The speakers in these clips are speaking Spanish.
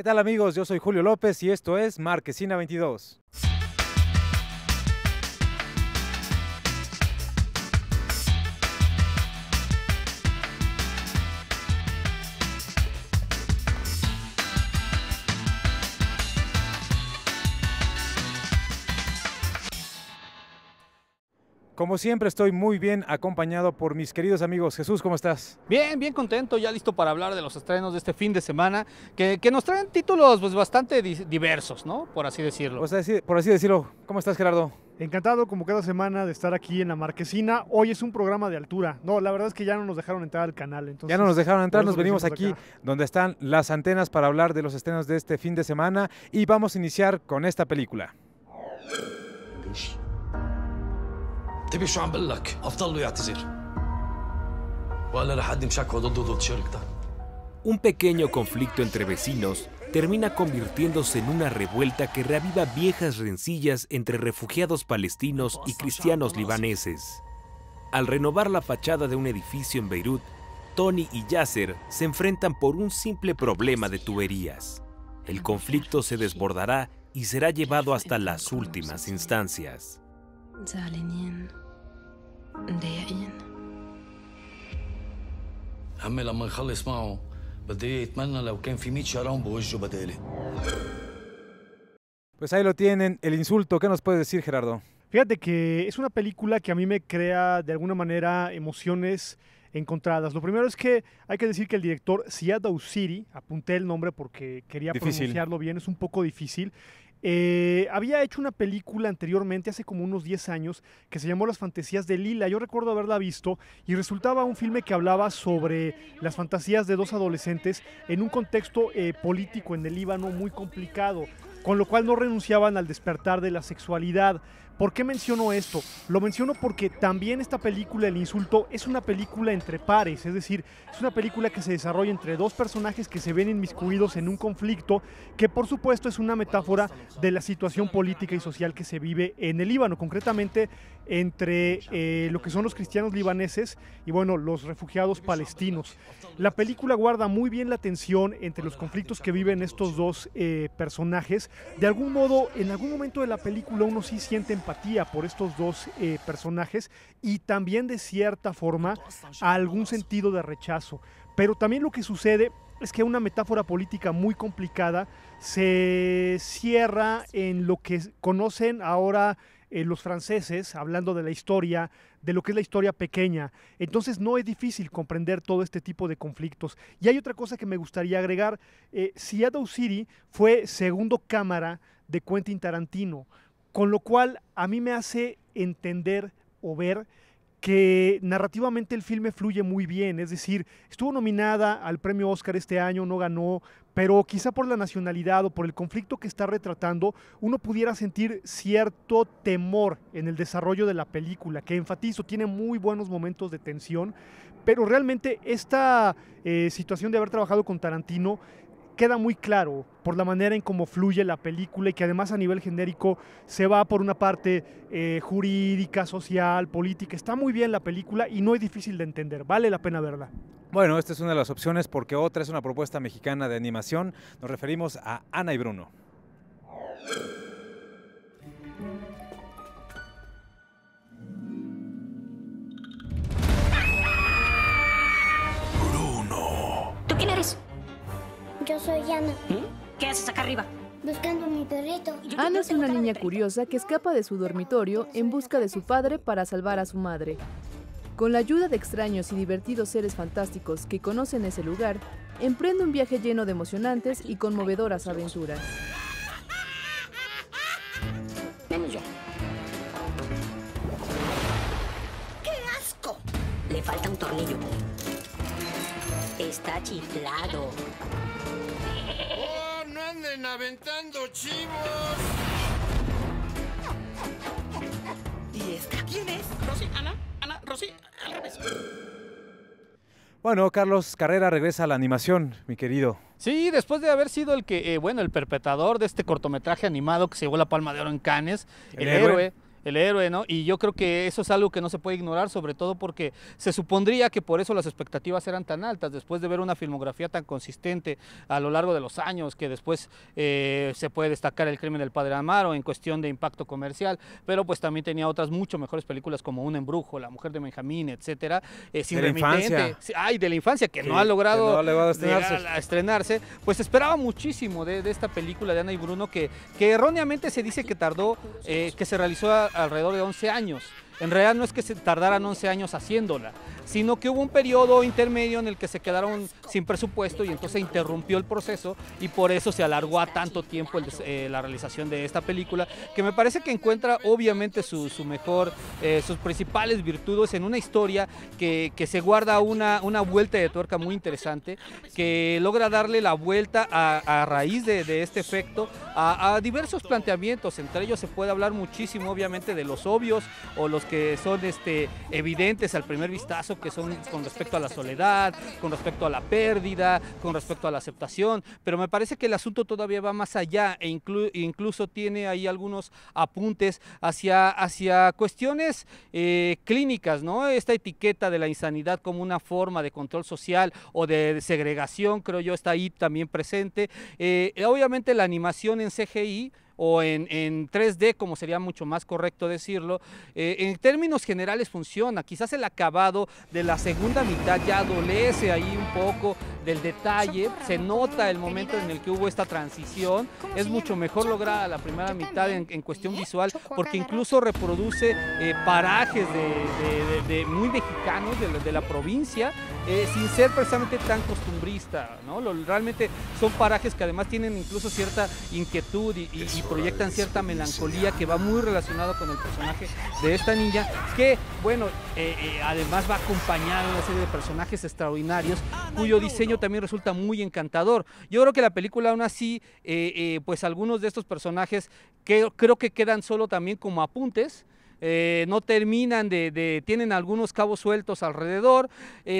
¿Qué tal amigos? Yo soy Julio López y esto es Marquesina 22. Como siempre estoy muy bien acompañado por mis queridos amigos. Jesús, ¿cómo estás? Bien, bien contento, ya listo para hablar de los estrenos de este fin de semana, que nos traen títulos pues bastante diversos, ¿no? Por así decirlo. Por así decirlo. ¿Cómo estás, Gerardo? Encantado como cada semana de estar aquí en la Marquesina. Hoy es un programa de altura. No, la verdad es que ya no nos dejaron entrar al canal. Entonces, ya no nos dejaron entrar, nos venimos aquí acá, donde están las antenas para hablar de los estrenos de este fin de semana y vamos a iniciar con esta película. تبي شو عم بقول لك؟ افضل له يعتذر. ولا رح اقدم شكوى ضده ضد شركته. Un pequeño conflicto entre vecinos termina convirtiéndose en una revuelta que reaviva viejas rencillas entre refugiados palestinos y cristianos libaneses. Al renovar la fachada de un edificio en Beirut, Tony y Yasser se enfrentan por un simple problema de tuberías. El conflicto se desbordará y será llevado hasta las últimas instancias. زعلانين مضايقين. عمي لما نخلص معه بدي اتمنى لو كان في 100 شرام بوجهه بدالي. Pues ahí lo tienen, el insulto. ¿Qué nos puedes decir, Gerardo? Fíjate que es una película que a mí me crea de alguna manera emociones encontradas. Lo primero es que hay que decir que el director Ziad Dausiri, apunté el nombre porque quería pronunciarlo bien, es un poco difícil. Había hecho una película anteriormente, hace como unos 10 años, que se llamó Las fantasías de Lila. Yo recuerdo haberla visto y resultaba un filme que hablaba sobre las fantasías de dos adolescentes en un contexto político en el Líbano muy complicado, con lo cual no renunciaban al despertar de la sexualidad. ¿Por qué menciono esto? Lo menciono porque también esta película, El Insulto, es una película entre pares, es decir, es una película que se desarrolla entre dos personajes que se ven inmiscuidos en un conflicto que por supuesto es una metáfora de la situación política y social que se vive en el Líbano, concretamente entre lo que son los cristianos libaneses y bueno, los refugiados palestinos. La película guarda muy bien la tensión entre los conflictos que viven estos dos personajes. De algún modo, en algún momento de la película uno sí siente empatía por estos dos personajes y también de cierta forma algún sentido de rechazo. Pero también lo que sucede es que una metáfora política muy complicada se cierra en lo que conocen ahora los franceses, hablando de la historia, de lo que es la historia pequeña. Entonces no es difícil comprender todo este tipo de conflictos. Y hay otra cosa que me gustaría agregar. Ziad Dausiri fue segundo cámara de Quentin Tarantino, con lo cual a mí me hace entender o ver que narrativamente el filme fluye muy bien, es decir, estuvo nominada al premio Oscar este año, no ganó, pero quizá por la nacionalidad o por el conflicto que está retratando, uno pudiera sentir cierto temor en el desarrollo de la película, que enfatizo, tiene muy buenos momentos de tensión, pero realmente esta situación de haber trabajado con Tarantino queda muy claro por la manera en cómo fluye la película y que además a nivel genérico se va por una parte jurídica, social, política. Está muy bien la película y no es difícil de entender, vale la pena verla. Bueno, esta es una de las opciones porque otra es una propuesta mexicana de animación. Nos referimos a Ana y Bruno. ¿Tú quién eres? Yo soy Ana, ¿Qué haces acá arriba? buscando a mi perrito. Ana es una niña curiosa que escapa de su dormitorio en busca de su padre para salvar a su madre. Con la ayuda de extraños y divertidos seres fantásticos que conocen ese lugar, emprende un viaje lleno de emocionantes y conmovedoras aventuras. Menos yo. ¡Qué asco! Le falta un tornillo. Está chiflado. ¡Oh, no anden aventando chivos! ¿Y esta quién es? Rosy, Ana, Rosy, al revés. Bueno, Carlos Carrera regresa a la animación, mi querido. Sí, después de haber sido el que, el perpetrador de este cortometraje animado que se llevó la Palma de Oro en Cannes, el héroe, el héroe, ¿no? Y yo creo que eso es algo que no se puede ignorar, sobre todo porque se supondría que por eso las expectativas eran tan altas, después de ver una filmografía tan consistente a lo largo de los años, que después se puede destacar El crimen del padre Amaro en cuestión de impacto comercial, pero pues también tenía otras mucho mejores películas como Un embrujo, La mujer de Benjamín, etcétera, Sin remitente, de la infancia, que no ha logrado estrenarse, pues esperaba muchísimo de esta película de Ana y Bruno, que erróneamente se dice que tardó, que se realizó alrededor de 11 años. En realidad no es que se tardaran 11 años haciéndola, sino que hubo un periodo intermedio en el que se quedaron sin presupuesto y entonces se interrumpió el proceso y por eso se alargó a tanto tiempo la realización de esta película, que me parece que encuentra obviamente sus principales virtudes en una historia que se guarda una vuelta de tuerca muy interesante, que logra darle la vuelta a raíz de este efecto a diversos planteamientos. Entre ellos se puede hablar muchísimo obviamente de los obvios o los que son evidentes al primer vistazo, que son con respecto a la soledad, con respecto a la pérdida, con respecto a la aceptación, pero me parece que el asunto todavía va más allá e incluso tiene ahí algunos apuntes hacia cuestiones clínicas, ¿no? Esta etiqueta de la insanidad como una forma de control social o de segregación, creo yo, está ahí también presente. Obviamente la animación en CGI o en 3D, como sería mucho más correcto decirlo, en términos generales funciona. Quizás el acabado de la segunda mitad ya adolece ahí un poco del detalle, se nota el momento en el que hubo esta transición, es mucho mejor lograda la primera mitad en cuestión visual, porque incluso reproduce parajes muy mexicanos de la provincia, sin ser precisamente tan costumbrista, ¿no? Realmente son parajes que además tienen incluso cierta inquietud y proyectan cierta melancolía que va muy relacionada con el personaje de esta niña, que bueno, además va acompañada de una serie de personajes extraordinarios cuyo diseño también resulta muy encantador. Yo creo que la película aún así, pues algunos de estos personajes creo que quedan solo también como apuntes. No terminan tienen algunos cabos sueltos alrededor,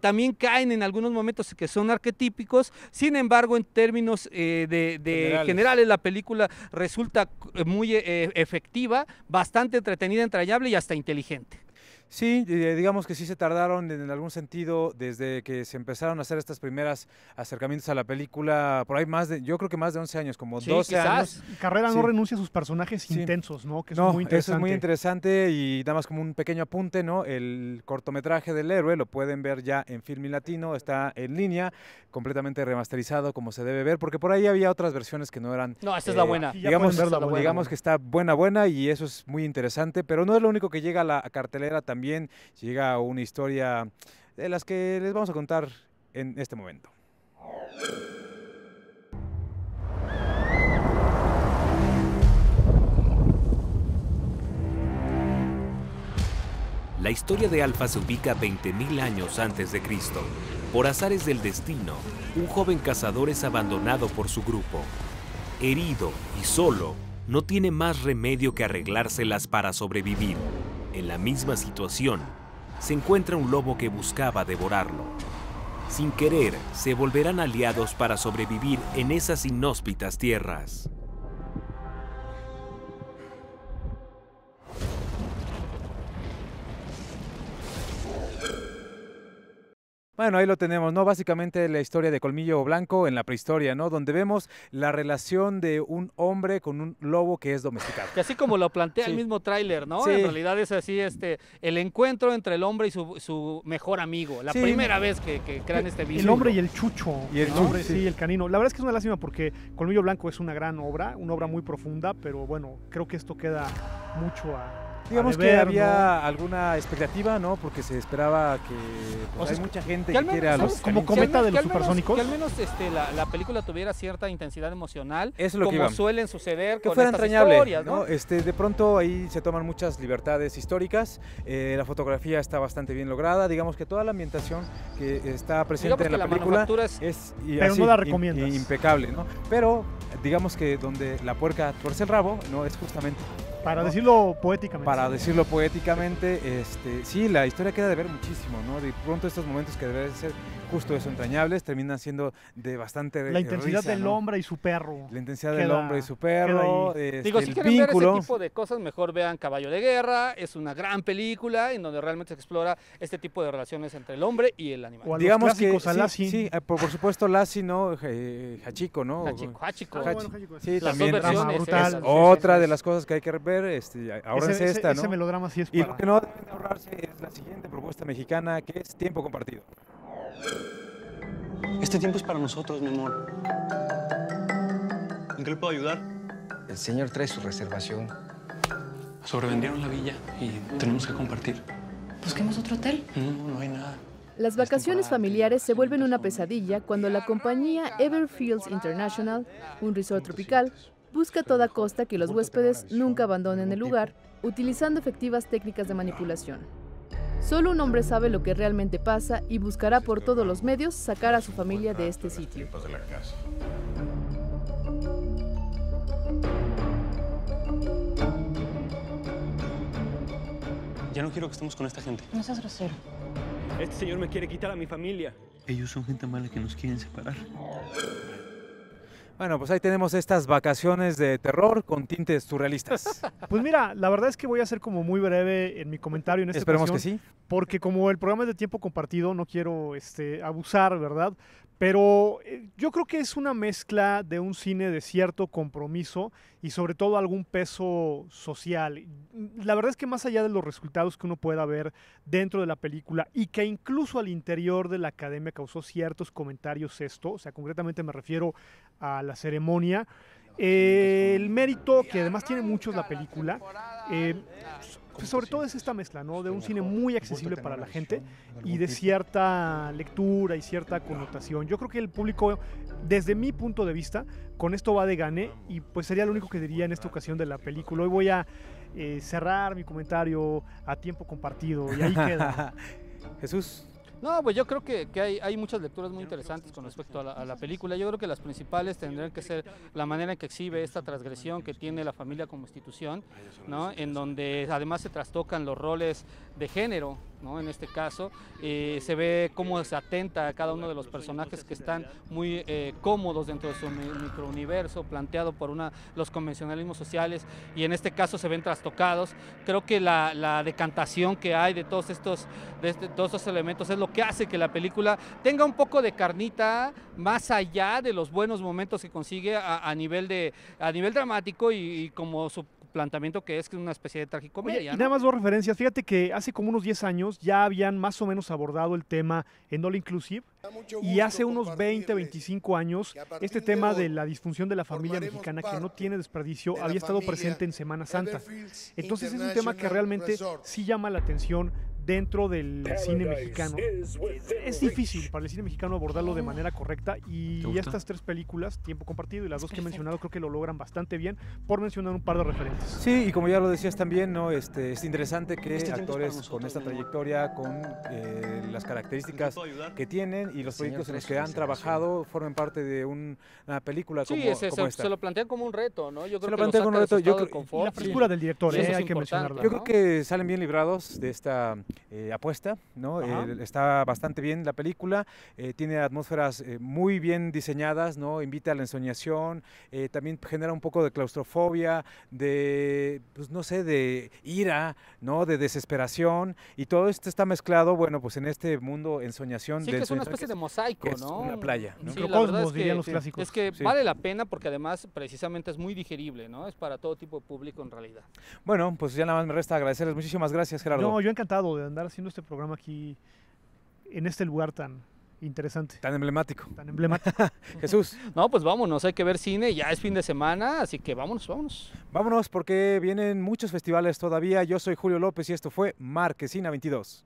también caen en algunos momentos que son arquetípicos. Sin embargo, en términos generales, la película resulta muy efectiva, bastante entretenida, entrañable y hasta inteligente. Sí, digamos que sí se tardaron en algún sentido desde que se empezaron a hacer estas primeras acercamientos a la película, por ahí yo creo que más de 11 años, como 12 años. Carrera no renuncia a sus personajes intensos, ¿no? Que eso es muy interesante. Eso es muy interesante y nada más como un pequeño apunte, ¿no? El cortometraje del héroe lo pueden ver ya en Filmin Latino, está en línea, completamente remasterizado como se debe ver, porque por ahí había otras versiones que no eran... No, esta es la buena. Digamos que está buena y eso es muy interesante, pero no es lo único que llega a la cartelera, también llega una historia de las que les vamos a contar en este momento. La historia de Alfa se ubica 20.000 años antes de Cristo. Por azares del destino, un joven cazador es abandonado por su grupo. Herido y solo, no tiene más remedio que arreglárselas para sobrevivir. En la misma situación, se encuentra un lobo que buscaba devorarlo. Sin querer, se volverán aliados para sobrevivir en esas inhóspitas tierras. Bueno, ahí lo tenemos, ¿no? Básicamente la historia de Colmillo Blanco en la prehistoria, ¿no? Donde vemos la relación de un hombre con un lobo que es domesticado. Que así como lo plantea el mismo tráiler, ¿no? Sí. En realidad es así, el encuentro entre el hombre y su mejor amigo. La primera vez que crean este vínculo. El hombre y el chucho. Y el hombre, sí, el canino. La verdad es que es una lástima porque Colmillo Blanco es una gran obra, una obra muy profunda, pero bueno, creo que esto queda mucho digamos que había alguna expectativa, ¿no? Porque se esperaba que hay mucha gente que quiere a los como cometa de los supersónicos. Que al menos la película tuviera cierta intensidad emocional, eso es lo como suelen suceder que con fuera estas entrañable, historias, ¿no? De pronto ahí se toman muchas libertades históricas, la fotografía está bastante bien lograda, digamos que toda la ambientación que está presente en la película es pero no la recomiendas. Impecable, ¿no? Pero digamos que donde la puerca tuerce el rabo, no es justamente... Para decirlo poéticamente. Para decirlo poéticamente, sí, la historia queda de ver muchísimo, ¿no? De pronto estos momentos que deben ser justo eso, entrañables, terminan siendo de bastante la intensidad risa, del ¿no? hombre y su perro. La intensidad del hombre y su perro, Digo, si el quieren vínculo. ver ese tipo de cosas, mejor vean Caballo de Guerra. Es una gran película en donde realmente se explora este tipo de relaciones entre el hombre y el animal. O a Digamos los clásicos, que a Lassie. sí, por supuesto Lassie, ¿no? Hachiko, ¿no? Hachiko. Sí, Las también dos versiones, brutal. esas, otra de las cosas que hay que ver, ahora ese, es esta, ¿no? Ese melodrama sí es Y para... lo que no deben ahorrarse es la siguiente propuesta mexicana, que es Tiempo Compartido. Este tiempo es para nosotros, mi amor. ¿En qué le puedo ayudar? El señor trae su reservación. Sobrevendieron la villa y tenemos que compartir. ¿Busquemos otro hotel? No hay nada. Las vacaciones familiares se vuelven una pesadilla cuando la compañía Everfields International, un resort tropical, busca a toda costa que los huéspedes nunca abandonen el lugar, utilizando efectivas técnicas de manipulación. Solo un hombre sabe lo que realmente pasa y buscará por todos los medios sacar a su familia de este sitio. Ya no quiero que estemos con esta gente. No seas grosero. Este señor me quiere quitar a mi familia. Ellos son gente mala que nos quieren separar. Bueno, pues ahí tenemos estas vacaciones de terror con tintes surrealistas. Pues mira, la verdad es que voy a ser como muy breve en mi comentario en esta Esperemos ocasión, que sí. porque como el programa es de tiempo compartido, no quiero abusar, ¿verdad? Pero yo creo que es una mezcla de un cine de cierto compromiso y sobre todo algún peso social. La verdad es que más allá de los resultados que uno pueda ver dentro de la película y que incluso al interior de la academia causó ciertos comentarios o sea, concretamente me refiero a la ceremonia, el mérito, que además tiene muchos la película, pues sobre todo es esta mezcla, ¿no? De un cine muy accesible para la gente y de cierta lectura y cierta connotación. Yo creo que el público, desde mi punto de vista, con esto va de gane y pues sería lo único que diría en esta ocasión de la película. Hoy voy a cerrar mi comentario a tiempo compartido y ahí queda. Jesús. No, pues yo creo que hay muchas lecturas muy interesantes con respecto a la película. Yo creo que las principales tendrían que ser la manera en que exhibe esta transgresión que tiene la familia como institución, ¿no? En donde además se trastocan los roles de género, ¿no? En este caso, se ve cómo se atenta a cada uno de los personajes que están muy cómodos dentro de su microuniverso, planteado por los convencionalismos sociales, y en este caso se ven trastocados. Creo que la decantación que hay de todos estos elementos es lo que hace que la película tenga un poco de carnita más allá de los buenos momentos que consigue a nivel dramático y como su planteamiento que es una especie de tragicomedia. Y nada más dos referencias. Fíjate que hace como unos 10 años ya habían más o menos abordado el tema en All Inclusive y hace unos 20, 25 años este tema de la disfunción de la familia mexicana que no tiene desperdicio había estado presente en Semana Santa. Entonces es un tema que realmente sí llama la atención dentro del cine mexicano. Es difícil para el cine mexicano abordarlo de manera correcta y estas tres películas, Tiempo Compartido y las dos que he mencionado, creo que lo logran bastante bien, por mencionar un par de referentes. Sí, y como ya lo decías también, ¿no? Es interesante que actores con esta trayectoria, con las características que tienen y los proyectos en los que han trabajado formen parte de una película como, como esta. Se lo plantean como un reto, ¿no? Yo creo se lo plantean como un reto. Y la frescura del director, hay que mencionarla. Yo creo que salen bien librados de esta apuesta, ¿no? Está bastante bien la película, tiene atmósferas muy bien diseñadas, ¿no? Invita a la ensoñación, también genera un poco de claustrofobia, de, pues no sé, de ira, ¿no? De desesperación, y todo esto está mezclado, bueno, pues en este mundo ensoñación. Sí, que es una especie de mosaico, ¿no? Una playa, ¿no? Sí, Microcosmos, dirían los clásicos. Es que vale la pena porque además precisamente es muy digerible, ¿no? Es para todo tipo de público en realidad. Bueno, pues ya nada más me resta agradecerles. Muchísimas gracias, Gerardo. No, yo encantado de andar haciendo este programa aquí en este lugar tan interesante. Tan emblemático. Tan emblemático. Jesús. No, pues vámonos, hay que ver cine, ya es fin de semana, así que vámonos. Vámonos porque vienen muchos festivales todavía. Yo soy Julio López y esto fue Marquesina 22.